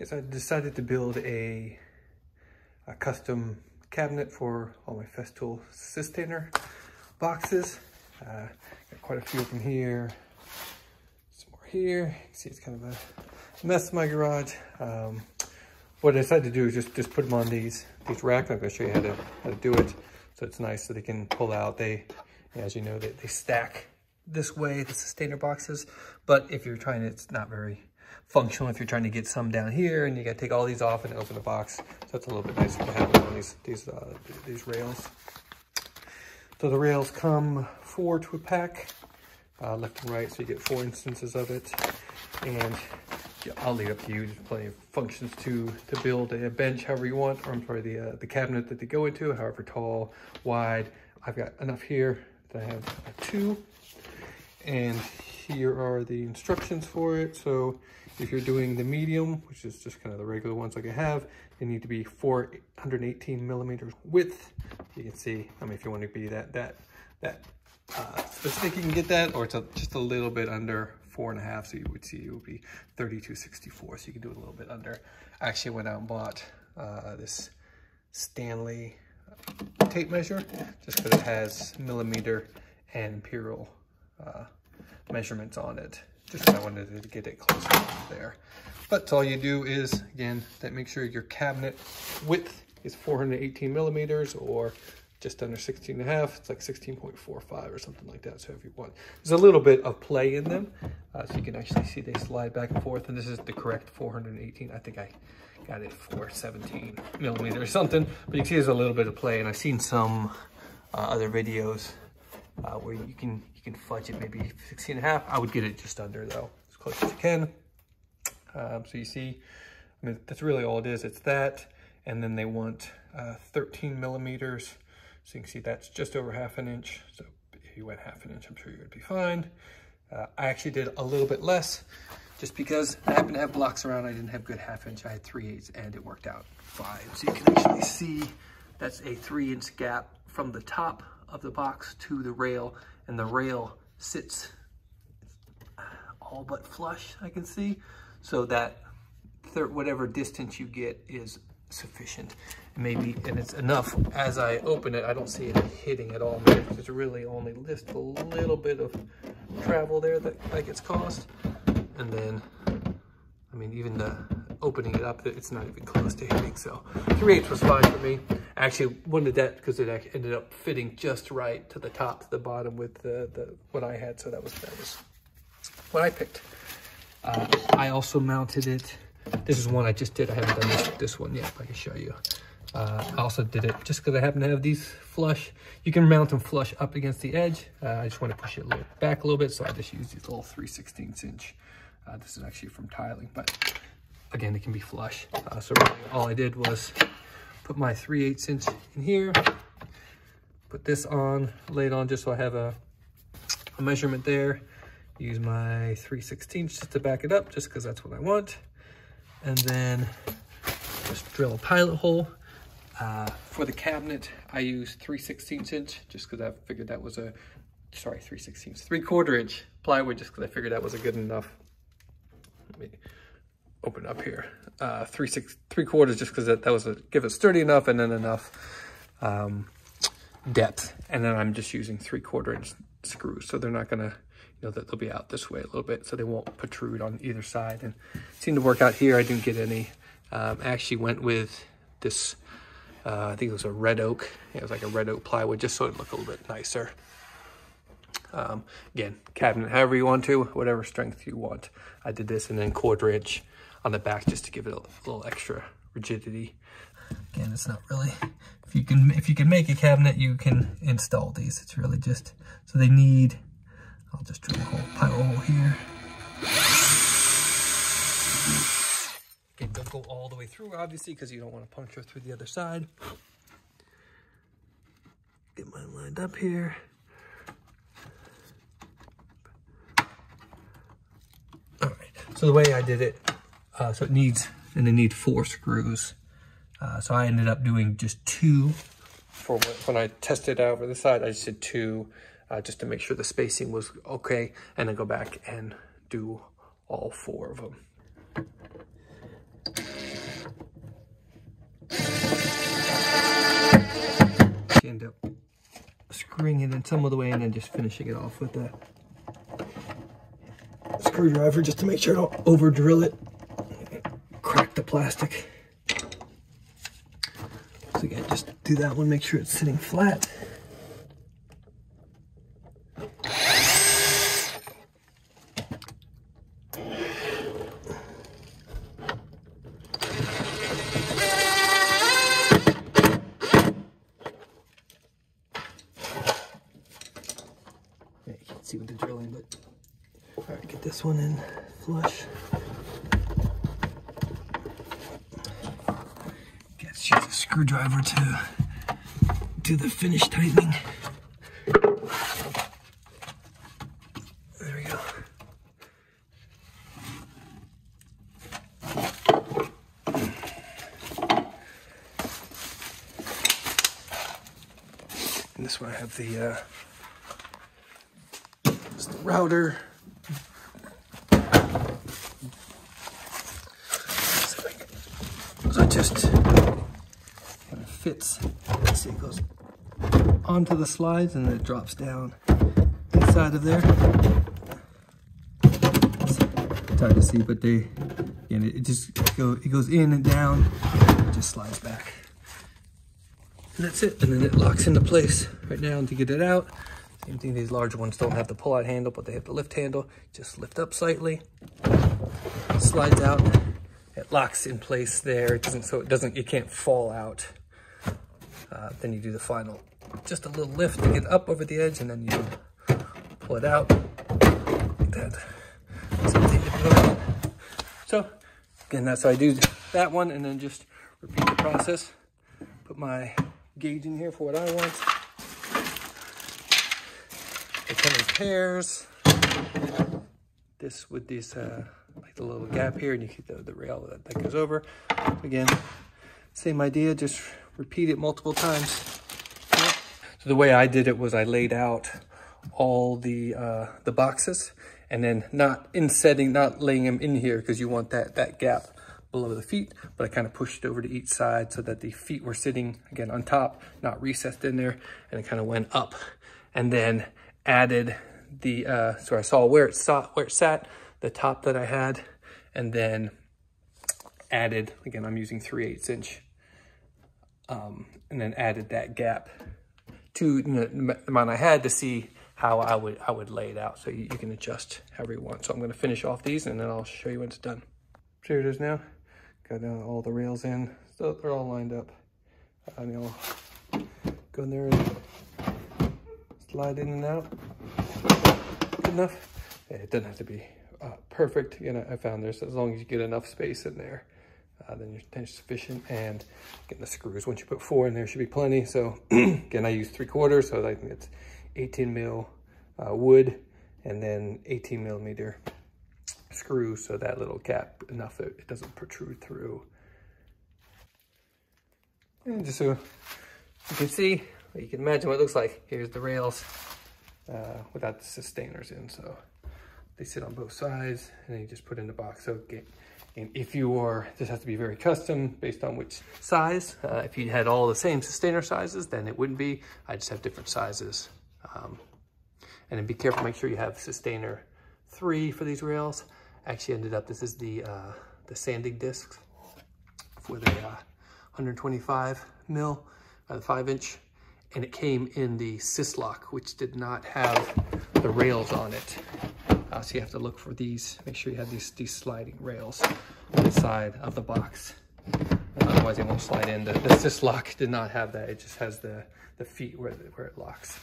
Yes, I decided to build a custom cabinet for all my Festool Systainer boxes. Got quite a few of them here. Some more here. You can see it's kind of a mess in my garage. What I decided to do is just put them on these racks. I'm going to show you how to do it. So it's nice so they can pull out. They, as you know, they stack this way, the Systainer boxes. But if you're trying to, it's not very functional if you're trying to get some down here and you got to take all these off and open the box. So it's a little bit nicer to have them on these rails. So the rails come 4 to a pack, left and right, so you get 4 instances of it. And yeah, I'll leave it up to you. There's plenty of functions to build a bench however you want, or I'm sorry, the cabinet that they go into, however tall, wide. I've got enough here that I have 2. And here are the instructions for it. So if you're doing the medium, which is just kind of the regular ones like I have, they need to be 418 millimeters width. You can see, I mean, if you want to be that specific, you can get that, or it's just a little bit under 4.5. So you would see it would be 3264. So you can do it a little bit under. I actually went out and bought this Stanley tape measure, just because it has millimeter and imperial measurements on it, just because I wanted to get it closer there. But all you do is, again, that make sure your cabinet width is 418 millimeters or just under 16.5. It's like 16.45 or something like that. So if you want, there's a little bit of play in them. So you can actually see they slide back and forth, and this is the correct 418. I think I got it 417 millimeters or something, but you can see there's a little bit of play, and I've seen some other videos where you can fudge it maybe 16.5. I would get it just under though, as close as you can. So you see, I mean, that's really all it is. It's that, and then they want 13 millimeters. So you can see that's just over 1/2 inch. So if you went 1/2 inch, I'm sure you would be fine. I actually did a little bit less, just because I happen to have blocks around. I didn't have good 1/2 inch. I had 3/8 and it worked out fine. So you can actually see that's a 3-inch gap from the top of the box to the rail, and the rail sits all but flush, I can see. So that whatever distance you get is sufficient. Maybe, and it's enough. As I open it, I don't see it hitting at all. Maybe it's really only just a little bit of travel there that gets caused. And then, I mean, even the opening it up, it's not even close to hitting. So 3/8 was fine for me. I actually wanted that because it ended up fitting just right to the top to the bottom with the what I had. So that was what I picked. I also mounted it. This is one I just did. I haven't done this one yet, but I can show you. I also did it just because I happen to have these flush. You can mount them flush up against the edge. I just want to push it back a little bit, so I just use these little 3/16 inch. This is actually from tiling, but again, it can be flush. So really all I did was put my 3/8 inch in here, put this on, lay it on just so I have a measurement there. Use my 3/16 just to back it up, just because that's what I want. And then just drill a pilot hole. For the cabinet, I use 3/16 inch just because I figured that was a, sorry, 3/4 inch plywood, just because I figured that was a good enough. Let me open up here. 3/4 just because that was give it sturdy enough, and then enough depth. And then I'm just using 3/4 inch screws, so they're not gonna, you know, that they'll be out this way a little bit, so they won't protrude on either side. And it seemed to work out here. I didn't get any. I actually went with this, I think it was a red oak. Yeah, it was like a red oak plywood, just so it looked a little bit nicer. Again, cabinet however you want to, whatever strength you want. I did this, and then 1/4 inch on the back just to give it a little extra rigidity. Again, it's not really, if you can make a cabinet, you can install these. It's really just, so they need, I'll just drill a pilot hole here. Okay, don't go all the way through, obviously, because you don't want to puncture through the other side. Get mine lined up here. All right, so the way I did it, so it needs, and they need 4 screws. So I ended up doing just 2 for when I tested out over the side. I just did 2 just to make sure the spacing was okay, and then go back and do all 4 of them. You end up screwing it in some of the way and then just finishing it off with a screwdriver just to make sure I don't over drill it, crack the plastic. So again, just do that one, make sure it's sitting flat. You can't see with the drilling, but all right, get this one in flush. Use a screwdriver to do the finish tightening. There we go. And this one I have the router. So it just kind of fits. See, it goes onto the slides and then it drops down inside of there. It's hard to see, but it just goes in and down, it just slides back. And that's it. And then it locks into place right now. And to get it out, same thing, these larger ones don't have the pull-out handle, but they have the lift handle. Just lift up slightly, slides out. It locks in place there. It can't fall out. Then you do the final, just a little lift to get up over the edge, and then you pull it out like that. So again, that's how I do that one, and then just repeat the process. Put my gauge in here for what I want. I come in pairs. This with this like the little gap here, and you keep the rail that goes over. Again, same idea, just repeat it multiple times. So the way I did it was I laid out all the boxes, and then not laying them in here because you want that gap below the feet, but I kind of pushed over to each side so that the feet were sitting again on top, not recessed in there, and it kind of went up, and then added the so I saw where it sat, the top that I had, and then added, again, I'm using 3/8 inch, and then added that gap to the amount I had to see how I would lay it out. So you can adjust however you want. So I'm going to finish off these, and then I'll show you when it's done. So here it is now. Got all the rails in, so they're all lined up. And I'll go in there and slide in and out. Good enough. It doesn't have to be perfect. You know, I found there's, as long as you get enough space in there, then you're sufficient. And getting the screws, once you put 4 in there, should be plenty. So again, I use 3/4, so I think it's 18 mil wood, and then 18 millimeter screws, so that little gap enough that it doesn't protrude through. And just so you can see, you can imagine what it looks like. Here's the rails without the sustainers in, so they sit on both sides, and then you just put in the box. So and if you are, this has to be very custom based on which size. If you had all the same sustainer sizes, then it wouldn't be. I just have different sizes. And then be careful, make sure you have sustainer 3 for these rails. Actually ended up, this is the sanding discs for the 125 mil, the 5-inch, and it came in the Syslok, which did not have the rails on it. So you have to look for these, make sure you have these sliding rails on the side of the box. Otherwise they won't slide in. The Syslok did not have that, it just has the feet where it locks.